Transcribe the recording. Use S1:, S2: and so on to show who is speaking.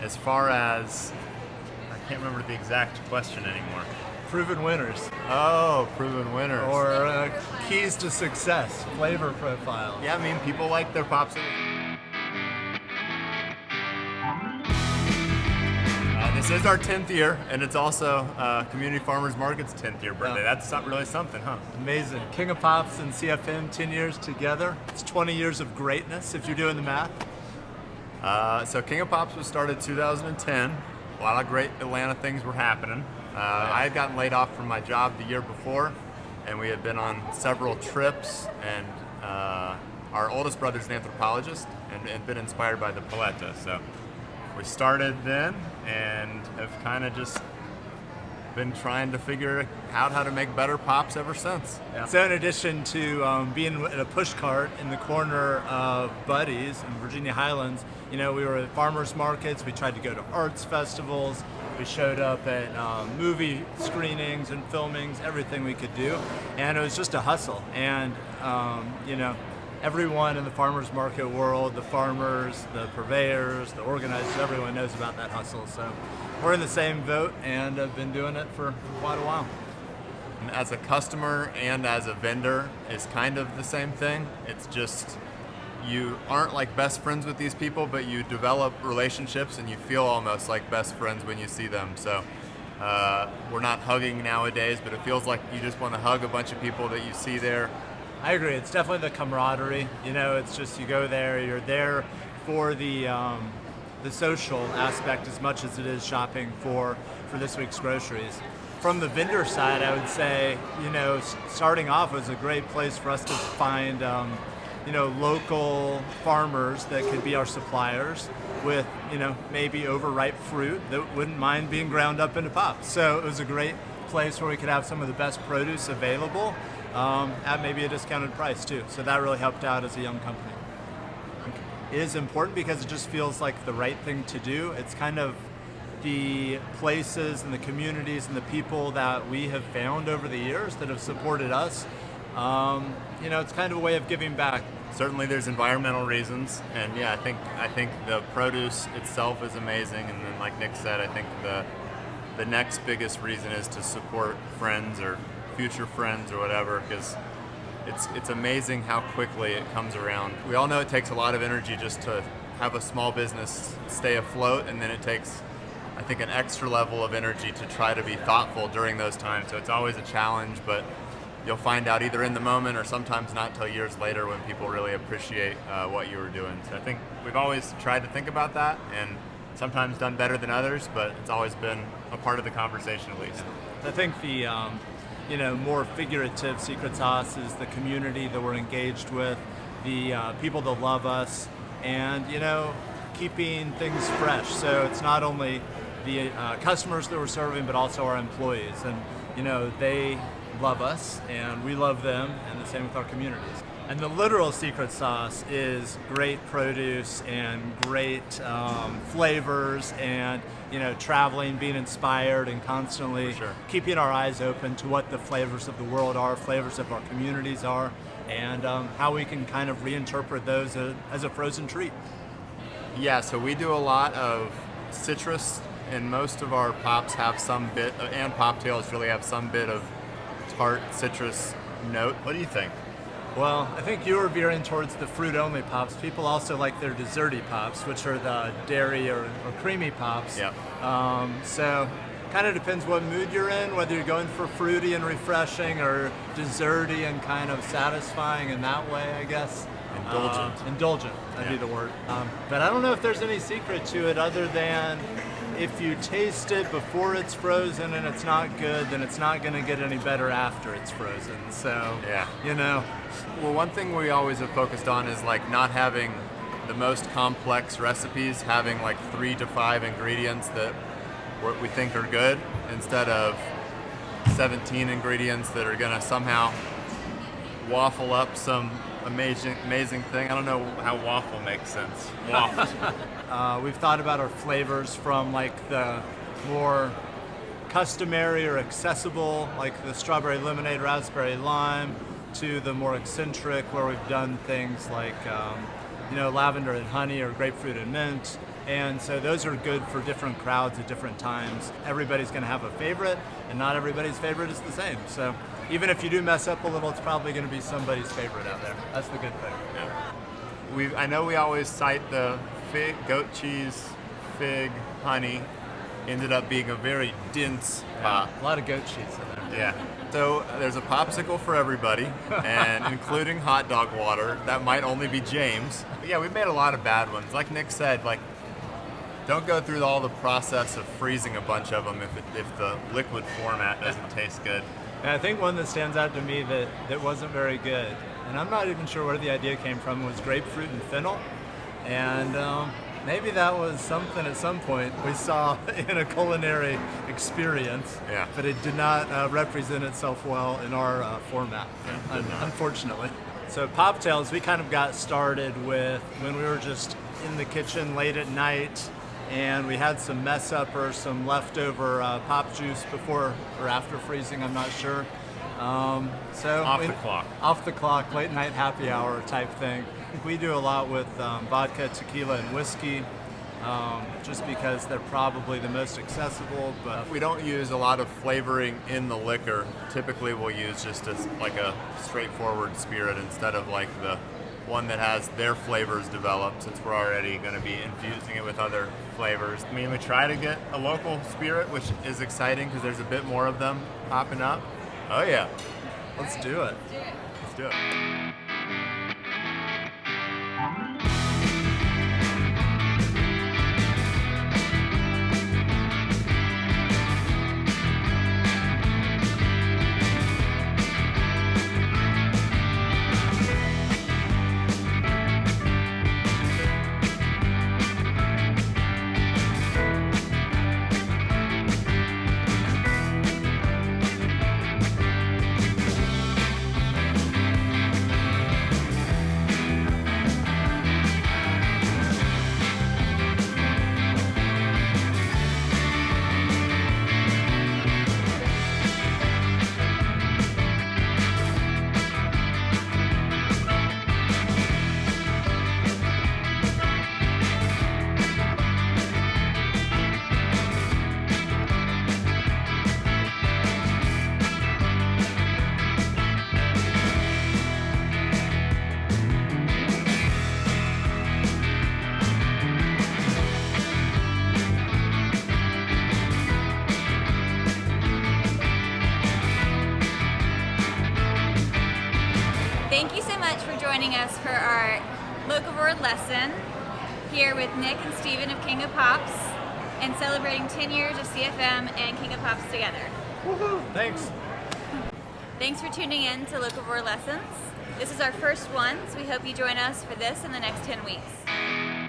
S1: As far as, I can't remember the exact question anymore.
S2: Proven winners.
S1: Oh, proven winners.
S2: Or keys to success, flavor profiles.
S1: Yeah, I mean, people like their popsicles. This is our 10th year, and it's also Community Farmers Market's 10th year birthday.
S2: Yeah.
S1: That's not really something, huh?
S2: Amazing. King of Pops and CFM, 10 years together. It's 20 years of greatness, if you're doing the math.
S1: So King of Pops was started 2010. A lot of great Atlanta things were happening. I had gotten laid off from my job the year before, and we had been on several trips, and our oldest brother's an anthropologist and been inspired by the paleta. So we started then and have kind of just been trying to figure out how to make better pops ever since.
S2: Yeah. So in addition to being in a push cart in the corner of Buddy's in Virginia Highlands, we were at farmers markets, we tried to go to arts festivals, we showed up at movie screenings and filmings, everything we could do, and it was just a hustle. And everyone in the farmers market world, the farmers, the purveyors, the organizers, everyone knows about that hustle. So we're in the same boat and have been doing it for quite a while.
S1: And as a customer and as a vendor, it's kind of the same thing. It's just you aren't like best friends with these people, but you develop relationships and you feel almost like best friends when you see them. So we're not hugging nowadays, but it feels like you just want to hug a bunch of people that you see there.
S2: I agree. It's definitely the camaraderie. It's just you go there, you're there for the social aspect as much as it is shopping for this week's groceries. From the vendor side, I would say, starting off was a great place for us to find, local farmers that could be our suppliers with, maybe overripe fruit that wouldn't mind being ground up into pops. So it was a great place where we could have some of the best produce available at maybe a discounted price too. So that really helped out as a young company. It is important because it just feels like the right thing to do. It's kind of the places and the communities and the people that we have found over the years that have supported us. It's kind of a way of giving back.
S1: Certainly there's environmental reasons, and yeah, I think the produce itself is amazing, and then like Nick said, I think the next biggest reason is to support friends or future friends or whatever, because it's amazing how quickly it comes around. We all know it takes a lot of energy just to have a small business stay afloat, and then it takes, I think, an extra level of energy to try to be thoughtful during those times. So it's always a challenge, but you'll find out either in the moment or sometimes not till years later when people really appreciate what you were doing. So I think we've always tried to think about that, and sometimes done better than others, but it's always been a part of the conversation at least.
S2: I think the more figurative secret sauce is the community that we're engaged with, the people that love us, and keeping things fresh. So it's not only the customers that we're serving, but also our employees, and they love us and we love them, and the same with our communities. And the literal secret sauce is great produce and great flavors, and traveling, being inspired, and constantly keeping our eyes open to what the flavors of the world are, flavors of our communities are, and how we can kind of reinterpret those as a frozen treat.
S1: Yeah, so we do a lot of citrus, and most of our pops have some bit, and poptails really have some bit of tart citrus note. What do you think?
S2: Well, I think you were veering towards the fruit-only pops. People also like their desserty pops, which are the dairy or creamy pops.
S1: Yeah.
S2: So kind of depends what mood you're in, whether you're going for fruity and refreshing or desserty and kind of satisfying in that way, I guess. Indulgent, that'd be the word. But I don't know if there's any secret to it other than if you taste it before it's frozen and it's not good, then it's not going to get any better after it's frozen. So,
S1: yeah. Well, one thing we always have focused on is like not having the most complex recipes, having like 3 to 5 ingredients that we think are good instead of 17 ingredients that are going to somehow waffle up some amazing thing. I don't know how waffle makes sense. Waffle.
S2: We've thought about our flavors from like the more customary or accessible, like the strawberry lemonade, raspberry lime, to the more eccentric where we've done things like lavender and honey or grapefruit and mint, And so those are good for different crowds at different times. Everybody's going to have a favorite, and not everybody's favorite is the same. So even if you do mess up a little, it's probably going to be somebody's favorite out there. That's the good thing.
S1: Yeah. I know we always cite the fig, goat cheese, fig, honey. Ended up being a very dense pop.
S2: A lot of goat cheese in there.
S1: Yeah. So there's a popsicle for everybody, and including hot dog water. That might only be James. But yeah, we've made a lot of bad ones. Like Nick said, like, don't go through all the process of freezing a bunch of them if the liquid format doesn't taste good.
S2: And I think one that stands out to me that wasn't very good, and I'm not even sure where the idea came from, was grapefruit and fennel. And maybe that was something at some point we saw in a culinary experience,
S1: Yeah.
S2: but it did not represent itself well in our format, unfortunately. So Poptails, we kind of got started with when we were just in the kitchen late at night, and we had some mess up or some leftover pop juice before or after freezing, I'm not sure. So
S1: Off the clock.
S2: Off the clock, late night happy hour type thing. We do a lot with vodka, tequila, and whiskey, just because they're probably the most accessible. But
S1: We don't use a lot of flavoring in the liquor. Typically we'll use just like a straightforward spirit instead of like the one that has their flavors developed, since we're already going to be infusing it with other flavors. I mean, we try to get a local spirit, which is exciting because there's a bit more of them popping up. Oh yeah.
S2: let's do it.
S1: Let's do it.
S3: Thank you so much for joining us for our Locavore lesson here with Nick and Steven of King of Pops and celebrating 10 years of CFM and King of Pops together.
S2: Woohoo! Thanks.
S3: Thanks for tuning in to Locavore Lessons. This is our first one, so we hope you join us for this in the next 10 weeks.